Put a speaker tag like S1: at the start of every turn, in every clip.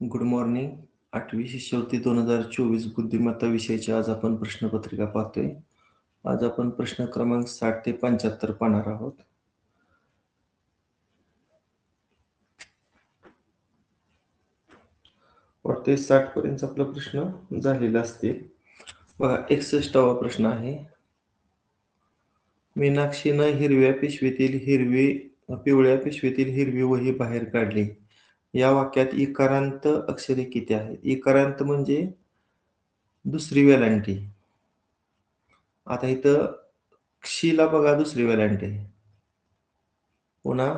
S1: Good morning. 8वी शिष्यवृत्ती 2024 बुद्धिमत्ता विषयाची आज आपण प्रश्नपत्रिका पाहतोय. आज आपण प्रश्न क्रमांक 60 ते 75 पाहणार आहोत. वाटते 60 पर्यंत आपला प्रश्न झालेला असतील. बघा 61वा प्रश्न आहे. मीनाक्षीनं पिवळ्या पिशवीतील हिरवी वही बाहेर काढली. या वाक्यात इकारांत अक्षरे किती आहेत? इकारांत म्हणजे दुसरी वेलांटी. आता इथं क्षीला बघा दुसरी वेलांटी आहे. पुन्हा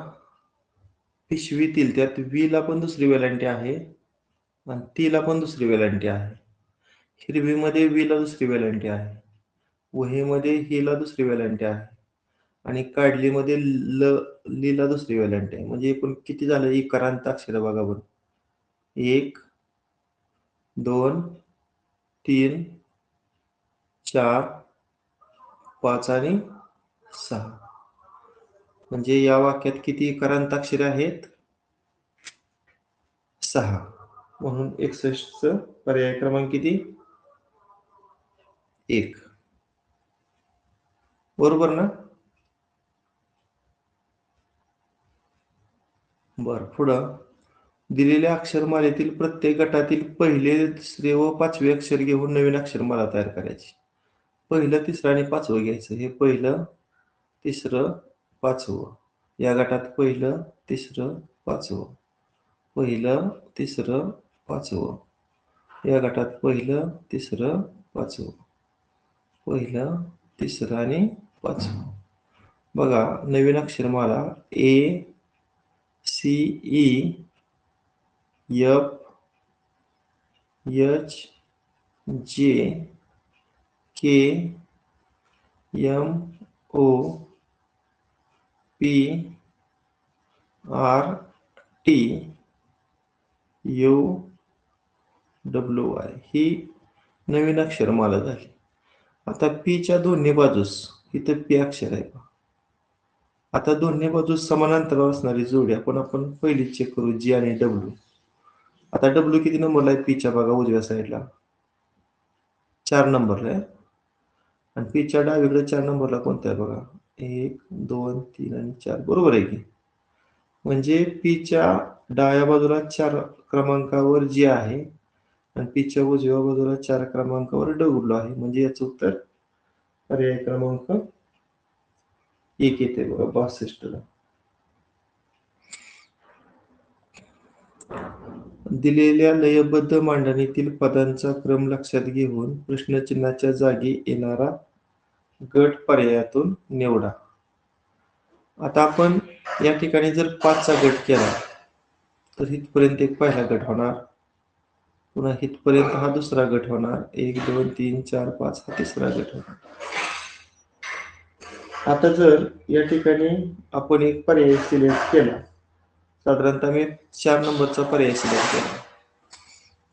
S1: पिशवीतील त्यात वीला पण दुसरी वेलांटी आहे आणि तीला पण दुसरी वेलांटी आहे. हिरवीमध्ये वीला दुसरी वेलांटी आहे, वहीमध्ये हिला दुसरी वेलांटी आहे आणि काढलीमध्ये लीला दुसरी वेलांटी आहे. म्हणजे एकूण किती झालं इकारांत अक्षर बघा बरं. 1 2 3 4 5 आणि 6. म्हणजे या वाक्यात किती इकारांत अक्षरे आहेत? 6. म्हणून 61 पर्याय क्रमांक किती? 1. बरोबर ना? बर, पुढं दिलेल्या अक्षरमालेतील प्रत्येक गटातील पहिले, दुसरे व पाचवे अक्षर घेऊन नवीन अक्षरमाला तयार करायची. पहिलं, तिसरं आणि पाचवं घ्यायचं. हे पहिलं, तिसरं, पाचवं. या गटात पहिलं, तिसरं, पाचवं. पहिलं, तिसरं, पाचवं. या गटात पहिलं, तिसरं, पाचवं. पहिलं, तिसरं आणि पाचवं. बघा नवीन अक्षरमाला A C E F H J K M O P R T U W I ही नवीन अक्षरमाला झाली. आता पीच्या दोन्ही बाजूस इथं पी अक्षर आहे. आता दोन्ही बाजूस समानांतर असणारी जोडी आपण पहिली चेक करू, जी आणि डब्ल्यू. आता डब्ल्यू किती नंबरला आहे? पीच्या बघा उजव्या साईडला 4 नंबरला आहे आणि पीच्या डावीकडे 4 नंबरला कोणत्या आहे बघा? 1 2 3 आणि 4. बरोबर आहे की? म्हणजे पीच्या डाव्या बाजूला 4 क्रमांकावर जी आहे आणि पीच्या उजव्या बाजूला 4 क्रमांकावर डब्ल्यू आहे. म्हणजे याचं उत्तर पर्याय क्रमांक 1 येते बघा 62ला. दिलेल्या लयबद्ध मांडणीतील पदांचा क्रम लक्षात घेऊन प्रश्नचिन्हाच्या जागी येणारा गट पर्यायातून निवडा. आता आपण या ठिकाणी जर 5चा गट केला तर इथपर्यंत एक पहिला गट होणार, पुन्हा इथपर्यंत हा दुसरा गट होणार, 1 2 3 4 5 हा तिसरा गट होणार. आता जर या ठिकाणी आपण एक पर्याय सिलेक्ट केला, साधारणतः मी 4 नंबरचा पर्याय सिलेक्ट केला.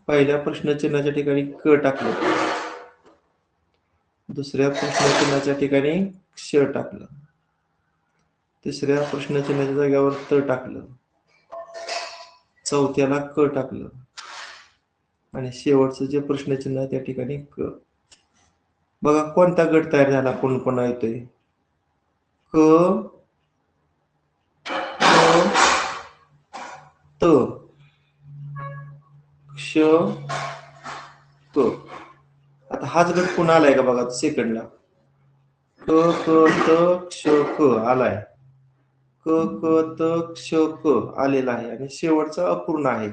S1: पहिल्या प्रश्नचिन्हाच्या ठिकाणी क टाकलं, दुसऱ्या प्रश्नचिन्हाच्या ठिकाणी क्ष टाकलं, तिसऱ्या प्रश्नचिन्हाच्या जागेवर त टाकलं, चौथ्याला क टाकलं आणि शेवटचं जे प्रश्नचिन्ह आहे त्या ठिकाणी क. बघा कोणता गट तयार झाला, पुन्हा येतोय क त क्ष क. आता हाच गट पुन्हा आलाय का बघा सेकंडला? क क त क्ष क आलाय, क क त क्ष क आलेला आहे आणि शेवटचा अपूर्ण आहे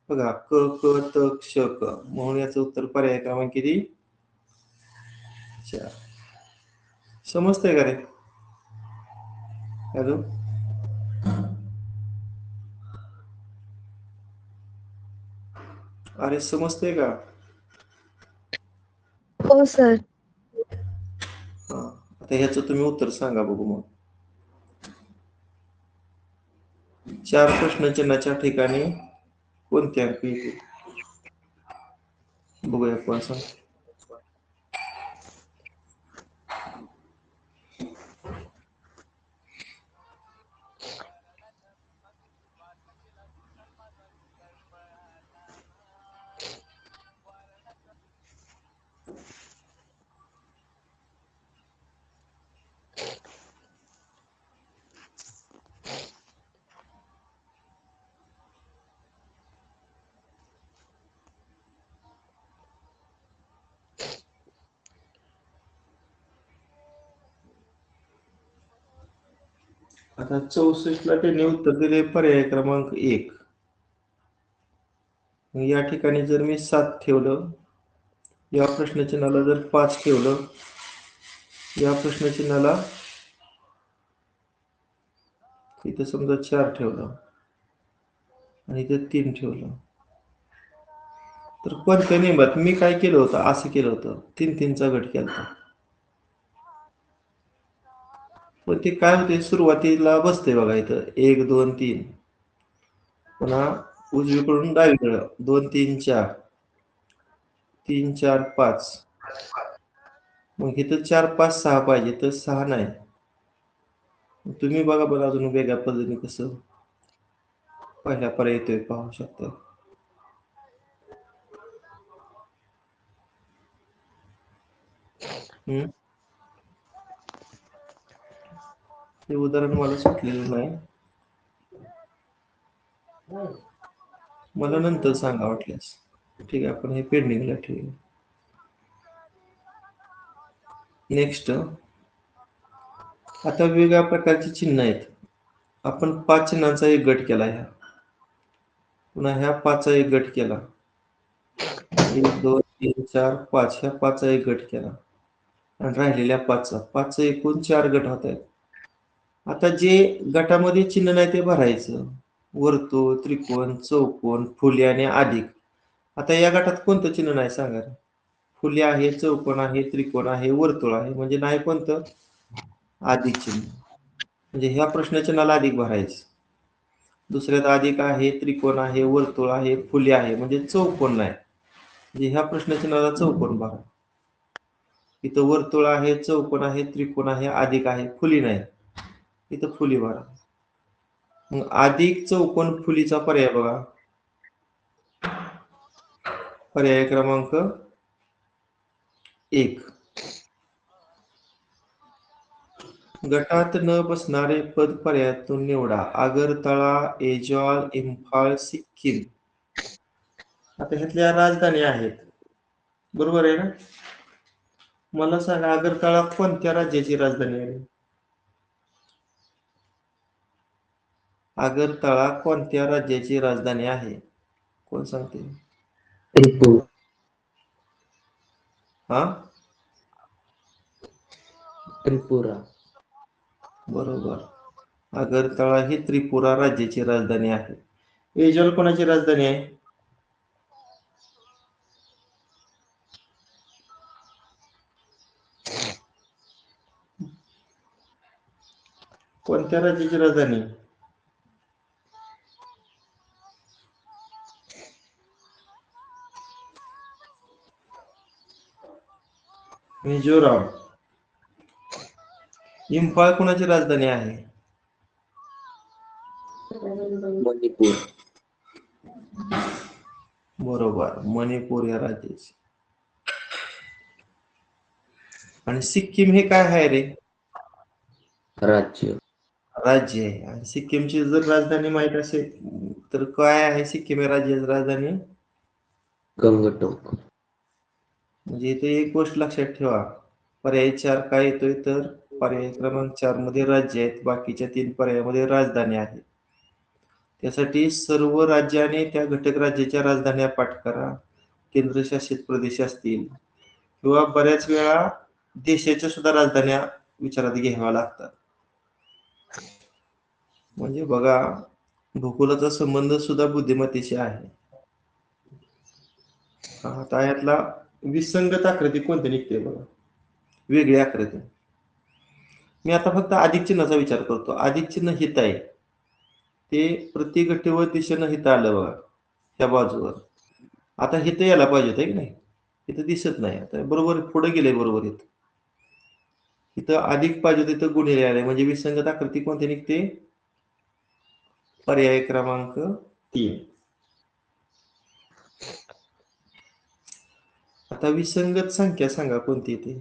S1: बघा, क क त क्ष क. म्हणून याचं उत्तर पर्याय क्रमांक किती? 4. समजतंय का रे? हॅलो, अरे समजतंय का?
S2: हो सर.
S1: हा, आता ह्याचं तुम्ही उत्तर सांगा बघू. मग 4 प्रश्नचिन्हाच्या ठिकाणी कोणते अंक येतील बघूया कोण सांग. आता 64ला त्यांनी उत्तर दिले पर्याय क्रमांक 1. या ठिकाणी जर मी 7 ठेवलं, या प्रश्नचिन्हाला जर 5 ठेवलं, या प्रश्नचिन्हाला इथं समजा 4 ठेवलं आणि इथं 3 ठेवलं, तर कोणत्या नियमात मी काय केलं होतं, असं केलं होतं, 3-3चा गट केला. पण ते काय होते, सुरुवातीला बसते बघा इथं 1 2 3, पुन्हा उजवीकडून डावीकडं 2 3 4, 3 4 5, मग इथं 4 5 6 पाहिजे, तर 6 नाही. तुम्ही बघा बरं अजून वेगळ्या पद्धतीने कसं पहिला पर्याय येतोय पाहू शकता. हे उदाहरण मला सुटलेलं नाही, मला नंतर सांगा वाटल्यास. ठीक आहे, आपण हे पेंडिंगला ठेवू. नेक्स्ट, आता वेगवेगळ्या प्रकारची चिन्ह आहेत. आपण 5 चिन्हांचा एक गट केला, ह्या पुन्हा ह्या 5चा एक गट केला, 1 2 3 4 5, ह्या 5चा एक गट केला आणि राहिलेल्या 5चा एकूण 4 गट होत आहेत. आता जे गटामध्ये चिन्ह नाही ते भरायचं, वर्तुळ, त्रिकोण, चौकोन, फुले आणि अधिक. आता या गटात कोणतं चिन्ह नाही सांगा. फुले आहे, चौकोन आहे, त्रिकोण आहे, वर्तुळ आहे, म्हणजे नाही कोणतं, अधिक चिन्ह. म्हणजे ह्या प्रश्नचिन्हाला अधिक भरायचं. दुसऱ्यात अधिक आहे, त्रिकोण आहे, वर्तुळ आहे, फुले आहे, म्हणजे चौकोन नाही, म्हणजे ह्या प्रश्नचिन्हाला चौकोन भरा. इथं वर्तुळ आहे, चौकोन आहे, त्रिकोण आहे, अधिक आहे, फुली नाही, इथं फुली भरा. मग अधिक चौकोन फुलीचा पर्याय बघा, पर्याय क्रमांक 1. गटात न बसणारे पद पर्यायातून निवडा. आगरतळा, ऐजॉल, इम्फाळ, सिक्कीम. आता ह्यातल्या राजधानी आहेत, बरोबर आहे ना? मला सांगा, आगरतळा कोणत्या राज्याची राजधानी आहे? आगरतळा कोणत्या राज्याची राजधानी आहे? कोण सांगते? हा,
S2: त्रिपुरा.
S1: बरोबर. आगरतळा ही त्रिपुरा राज्याची राजधानी आहे. ऐजॉल कोणाची राजधानी आहे? कोणत्या राज्याची राजधानी? मिझोराम. इम्फाळ कोणाची राजधानी आहे?
S2: मणिपूर.
S1: बरोबर, मणिपूर या राज्याची. आणि सिक्कीम हे काय आहे रे?
S2: राज्य.
S1: राज्य आहे. आणि सिक्कीमची जर राजधानी माहित असेल तर काय आहे सिक्कीम या राज्याची राजधानी?
S2: गंगटोक.
S1: म्हणजे इथे एक गोष्ट लक्षात ठेवा, पर्याय 4 काय येतोय, तर पर्याय क्रमांक 4 मध्ये राज्य आहेत, बाकीच्या 3 पर्यायामध्ये राजधानी आहे. त्यासाठी सर्व राज्याने त्या घटक राज्याच्या राजधान्या पाठ करा. केंद्रशासित प्रदेश असतील किंवा बऱ्याच वेळा देशाच्या सुद्धा राजधान्या विचारात घ्याव्या लागतात. म्हणजे बघा, भूगोलाचा संबंध सुद्धा बुद्धिमत्तेशी आहे. आता यातला विसंगत आकृती कोणती निघते बघा, वेगळी आकृती. मी आता फक्त अधिक चिन्हाचा विचार करतो. अधिक चिन्ह हित आहे, ते प्रति गटीवर दिशेनं हित आलं बघा, ह्या बाजूवर. आता हित यायला पाहिजे होतं की नाही, इथं दिसत नाही. आता बरोबर पुढे गेले, बरोबर इथं अधिक पाहिजे, तिथं गुणिले आले, म्हणजे विसंगत आकृती कोणती निघते? पर्याय क्रमांक 3. आता विसंगत संख्या सांगा कोणती ती.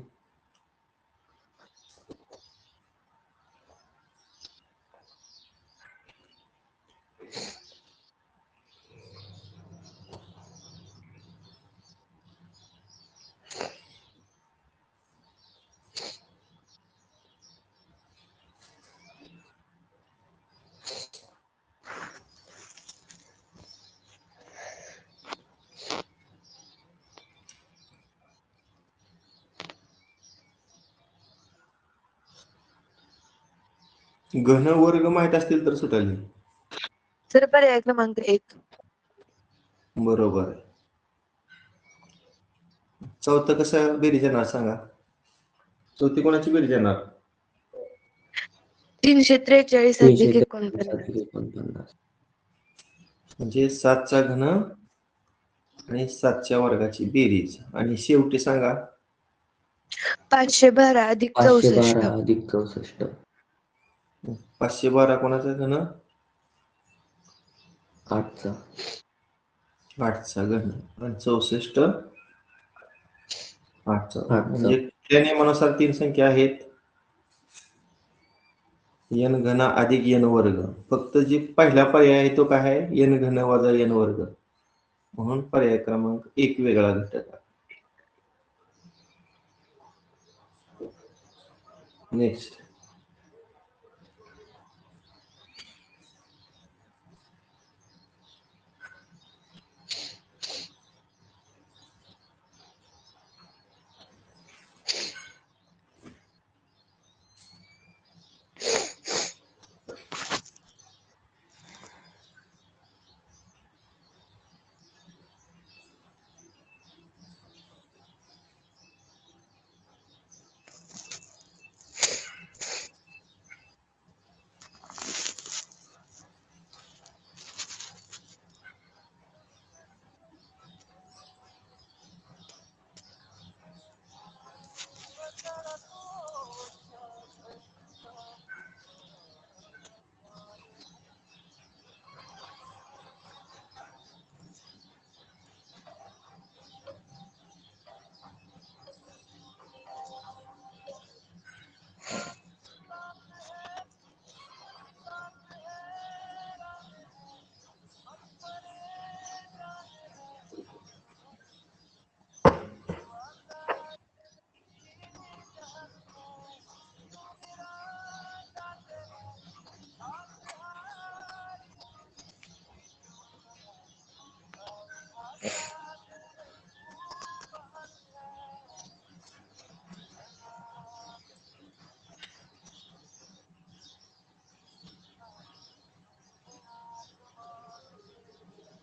S1: घन वर्ग माहित असतील तर सुटाली.
S3: सर पर्याय क्रमांक 1.
S1: बरोबर आहे. चौथं कसं बेरीज येणार सांगा. चौथी कोणाची बेरीज येणार?
S3: 343 अधिक 49.
S2: 49.
S1: म्हणजे 7चा घन आणि 7च्या वर्गाची बेरीज. आणि शेवटी सांगा
S3: 512 अधिक 64.
S2: 512 अधिक 64.
S1: 512 कोणाचा घन?
S2: 8चा.
S1: 8चा घन आणि 64 8चा.
S2: 8चा.
S1: म्हणजे त्या नियमानुसार 3 संख्या आहेत n घन अधिक n वर्ग. फक्त जी पहिला पर्याय आहे तो काय आहे? n घन वजा n वर्ग. म्हणून पर्याय क्रमांक 1 वेगळा घटक. नेक्स्ट.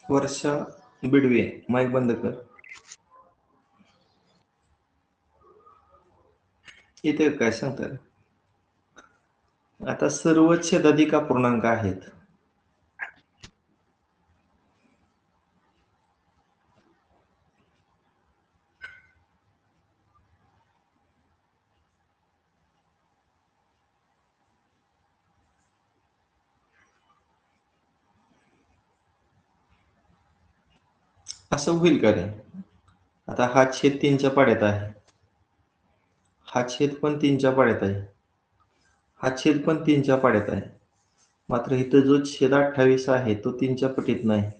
S1: वर्षा बिडवे, माईक बंद कर. इथे काय सांगतात? आता सर्व छेदाधिक अपूर्णांक आहेत. असं होईल का रे? आता हा छेद 3च्या पाड्यात आहे, हा छेद पण 3च्या पाड्यात आहे, हा छेद पण 3च्या पाड्यात आहे. मात्र इथं जो छेद 28 आहे तो 3च्या पटीत नाही.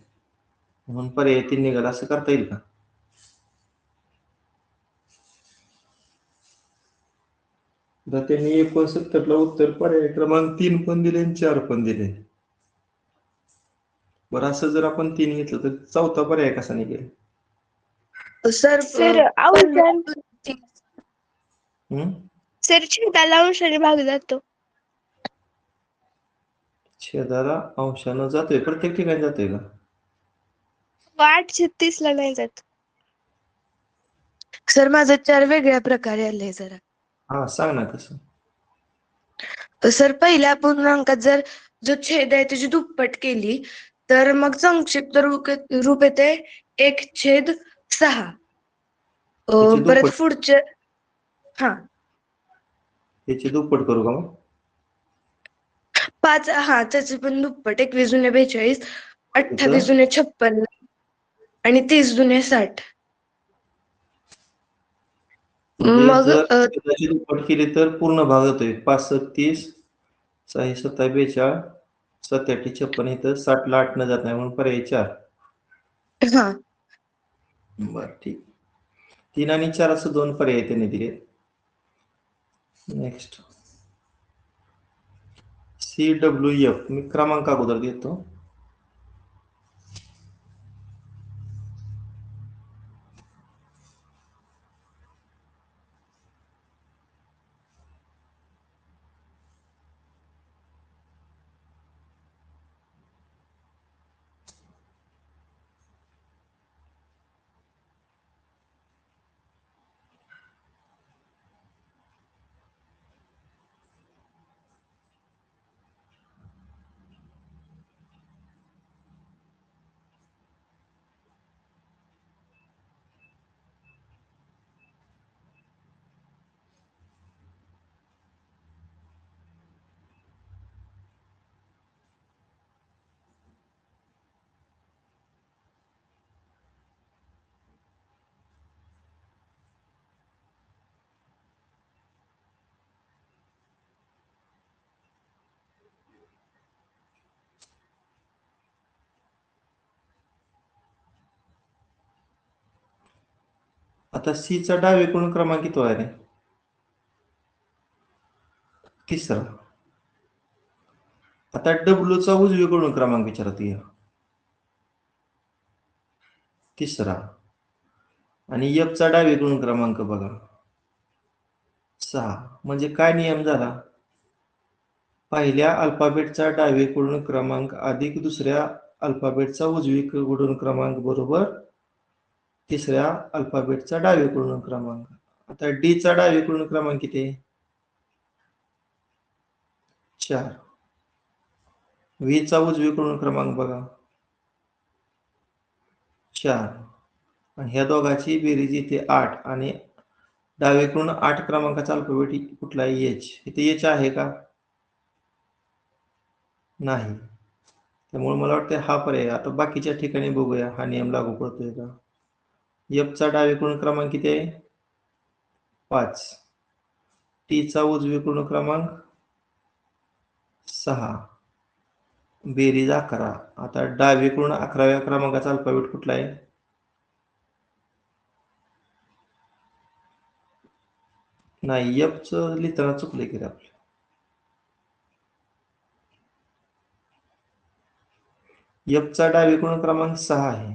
S1: म्हणून पर्याय 3 निघाला. असं करता येईल का? तर त्यांनी 69ला उत्तर पर्याय क्रमांक 3 पण दिले आणि 4 पण दिले. बरं, असं जर आपण 3 घेतलं तर चौथा पर्याय कसा निघेल?
S3: सर छेदाला अंशाने भाग जातो.
S1: छेदाला अंशानं जातोय, प्रत्येक ठिकाणी जातोय का?
S3: 8/30 ला नाही जात. सर माझं 4 वेगळ्या प्रकारे आलंय जरा.
S1: हा, सांग ना कसं.
S3: सर पहिल्या पूर्णांकात जर जो छेद आहे त्याची दुप्पट केली तर मग संक्षिप्त रूप येते 1/6.
S1: त्याची
S3: परत
S1: दुप्पट.
S3: पुढचे हा
S1: त्याची दुप्पट करू का मग?
S3: 5 त्याचे पण दुप्पट 21 दुने 42, 28
S1: इथं
S3: दुने 56 आणि 30 दुने 60.
S1: म्हणजे
S3: मग
S1: जर छेदाची दुप्पट केली तर पूर्ण भाग होतोय. 5 7 30, 6 7 42, 7 8 56 इथं 60 ला 8 न जात नाही म्हणून पर्याय 4.
S3: हा
S1: बरं ठीक. 3 आणि 4 असं 2 पर्याय त्यांनी दिले. नेक्स्ट CWF मी क्रमांक अगोदर देतो. आता C चा डावीकडून क्रमांक किती आहे रे? तिसरा. आता W चा उजवीकडून क्रमांक विचारत या. तिसरा. आणि F चा डावीकडून क्रमांक बघा. 6. म्हणजे काय नियम झाला? पहिल्या अल्फाबेटचा डावीकडून क्रमांक अधिक दुसऱ्या अल्फाबेटचा उजवीकडून क्रमांक बरोबर तिसऱ्या अल्फाबेटचा डावीकडून क्रमांक. आता D चा डावीकडून क्रमांक किती आहे? 4. V चा उजवीकडून क्रमांक बघा. 4. आणि ह्या दोघांची बेरीज इथे 8 आणि डावीकडून 8 क्रमांकाचा अल्फाबेट कुठला आहे? H. इथे H आहे का? नाही. त्यामुळे मला वाटतं हा पर्याय. आता बाकीच्या ठिकाणी बघूया हा नियम लागू पडतोय का. F चा डावीकडून क्रमांक किती आहे? 5. T चा उजवीकडून क्रमांक 6. बेरीज 11. आता डावीकडून 11व्या क्रमांकाचा अल्फाबेट कुठला आहे? नाही, F च लिहिताना चुकले की आपले. F चा डावीकडून क्रमांक 6 आहे.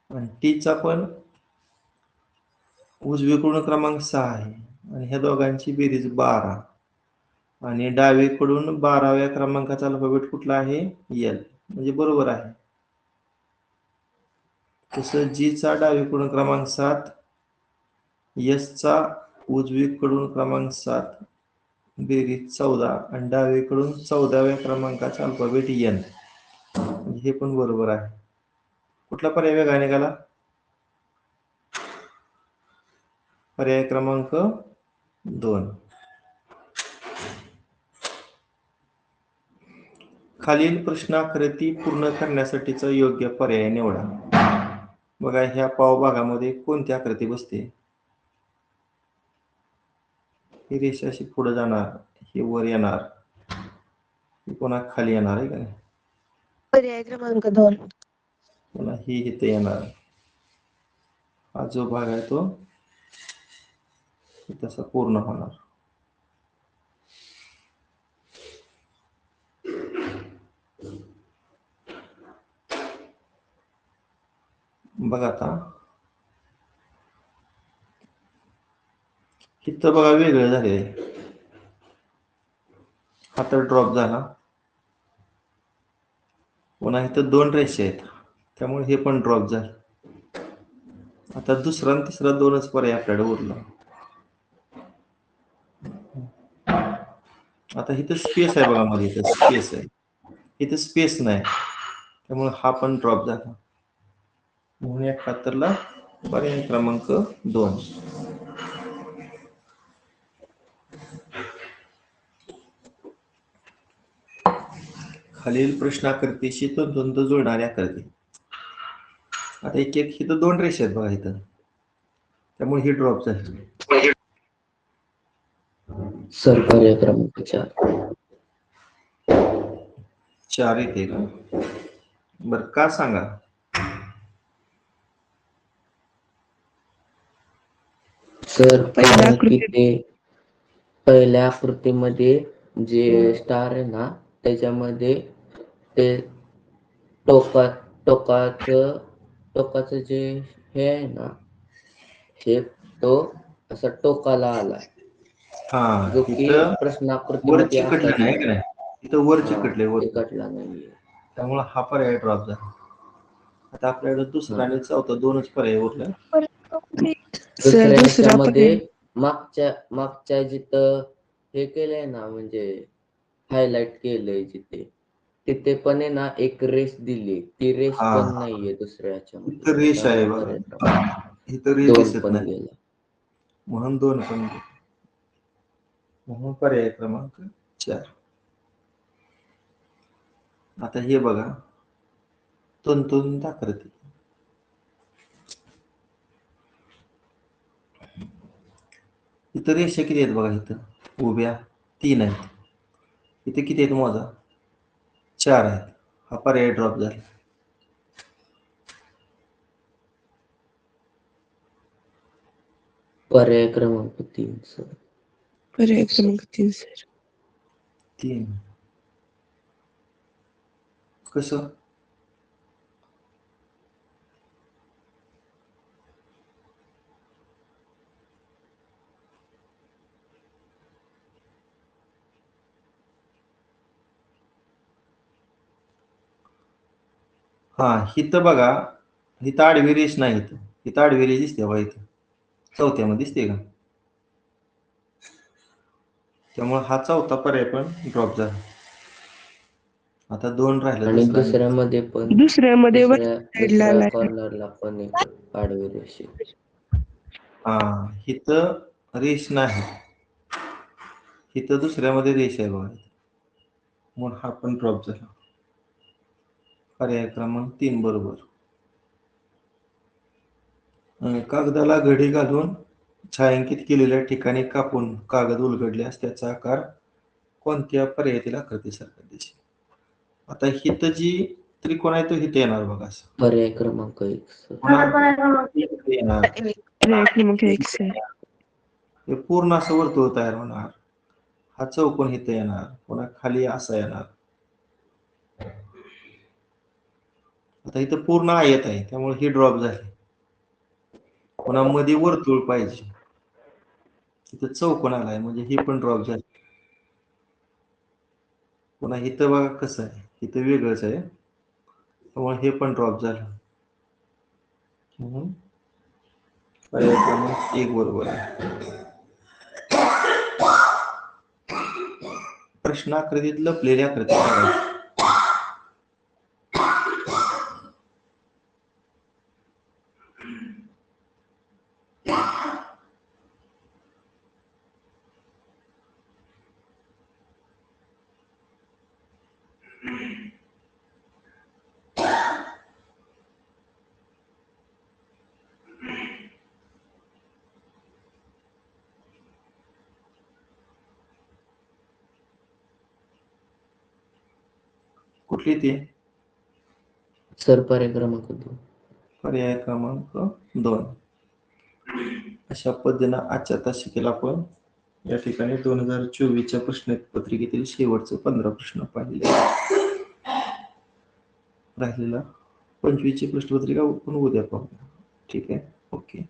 S1: आणि T चा पण उजवीकडून क्रमांक 6 आहे. आणि ह्या दोघांची बेरीज 12. आणि डावीकडून 12व्या क्रमांकाचा अल्फाबेट कुठला आहे? L. म्हणजे बरोबर आहे. तसं G चा डावीकडून क्रमांक 7, S चा उजवीकडून क्रमांक 7, बेरीज 14 आणि डावीकडून 14व्या क्रमांकाचा अल्फाबेट N. हे पण बरोबर आहे. कुठला पर्याय वेगळा निघाला? पर्याय क्रमांक 2. खालील प्रश्नाकृती पूर्ण करण्यासाठीचा योग्य पर्याय निवडा. बघा ह्या पावभागामध्ये कोणती आकृती बसते? ही रेषा अशी पुढे जाणार, ही वर येणार, ही पुन्हा खाली येणार आहे का नाही?
S3: पर्याय क्रमांक 2.
S1: पुन्हा ही इथे येणार. हा जो भाग आहे तो तसा पूर्ण होणार. बघा आता इथं बघा वेगळं झाले. हा तर ड्रॉप झाला. पुन्हा इथं 2 रेषा आहेत त्यामुळे हे पण ड्रॉप झालं. आता दुसरा आणि तिसरा 2च पर्याय आपल्याकडे उरला. आता इथं स्पेस आहे बघा, मध्ये इथं स्पेस आहे, इथं स्पेस नाही त्यामुळे हा पण ड्रॉप झाला. म्हणून 71 ला पर्याय क्रमांक 2. खालील प्रश्नाकृतीशी तंतोतंत जुळणाऱ्या आकृती. आता एक एक इथं 2 रेषा आहेत बघा इथं. त्यामुळे ही ड्रॉप झाली.
S2: सर पर्याय क्रमांक 4.
S1: 4 येते का? बरं, का सांगा?
S2: सर
S3: पहिल्या
S2: कारण की
S3: आकृतीत.
S2: ते पहिल्या आकृतीमध्ये जे स्टार आहे ना त्याच्यामध्ये ते टोकाचं जे हे आहे ना शेप तो असा टोकाला आलाय
S1: हा,
S2: जो की
S1: इथं वर
S2: प्रश्नाकृतीमध्ये
S1: चिकटलं
S2: असाच
S1: नाही
S2: आहे.
S1: का नाही? इथं वर
S2: हा
S1: चिकटले वर,
S2: चिकटला नाहीये.
S1: त्यामुळे हा पर्याय ड्रॉप झाला. आता आपल्याकडे दुसरा आणि चौथा दोनच पर्याय उरले.
S3: सर
S2: दुसऱ्या
S3: दुसरा
S2: ह्याच्यामध्ये
S3: पर्याय.
S2: मागच्या जिथं हे केलंय ना म्हणजे हायलाइट केलंय तिथे पण आहे ना एक रेष दिली, ती रेष
S1: हा,
S2: पण नाहीये दुसऱ्या ह्याच्यामध्ये,
S1: इथं रेष आहे
S2: त्यामुळे पर्याय
S1: बघा,
S2: क्रमांक
S1: इथं रेष
S2: 2
S1: दिसत
S2: पण
S1: नाही
S2: गेला.
S1: म्हणून 2 पण गेले. म्हणून पर्याय क्रमांक 4. आता हे बघा, तंतुंत आकृती. इथं रेषा किती आहेत बघा, इथं उभ्या 3 आहेत. इथे किती आहेत मोजा? 4 आहेत. हा पर्याय ड्रॉप झाला.
S2: पर्याय क्रमांक 3 सर.
S3: पर्याय क्रमांक 3 सर.
S1: 3 कसं? हा, इथं बघा, इथं आडवी रेष नाही, इथं आडवी रेष दिसते बघा, इथं चौथ्यामध्ये दिसते का? त्यामुळे हा चौथा पर्याय पण ड्रॉप झाला. आता 2 राहिलं.
S2: आणि
S1: दुसरा
S2: दुसऱ्यामध्ये पण
S3: दुसऱ्यामध्ये वरच्या साईडला
S2: दुसऱ्या
S3: आलाय.
S2: कॉर्नरला पण एक आडवी रेष आहे.
S1: हा, इथं रेष नाही, इथं दुसऱ्यामध्ये रेष आहे बघा, म्हणून हा पण ड्रॉप झाला. पर्याय क्रमांक 3 बरोबर. कागदाला घडी घालून छायांकित केलेल्या ठिकाणी कापून कागद उलगडल्यास त्याचा आकार कोणत्या पर्यायातील आकृतीसारखा दिसेल? आता हिथं जी त्रिकोण आहे तो इथे येणार बघा, असं
S2: पर्याय क्रमांक 1 सर.
S1: इथे येणार.
S3: पर्याय क्रमांक 1 सर.
S1: हे पूर्ण असं वर्तुळ तयार होणार. हा चौकोन इथे येणार, पुन्हा खाली असा येणार. आता इथं पूर्ण आयत आहे, त्यामुळे ही ड्रॉप झाली. पुन्हा मध्ये वर्तुळ पाहिजे, इथं चौकोन आलाय म्हणजे ही पण ड्रॉप झाली. पुन्हा इथं बघा कसं आहे, इथं वेगळंच आहे, त्यामुळे हे पण ड्रॉप झालं. पर्याय क्रमांक 1 बरोबर आहे. प्रश्न आकृतीत लपलेली आकृती काढायची. कुठली ती?
S2: सर पर्याय क्रमांक 2.
S1: पर्याय क्रमांक 2. अशा पद्धतीनं आजच्या तासिकेला आपण या ठिकाणी 2024च्या प्रश्नपत्रिकेतील शेवटचे 15 प्रश्न पाहिले. राहिलेला 25ची प्रश्नपत्रिका आपण उद्या पाहूया. ठीक आहे, ओके.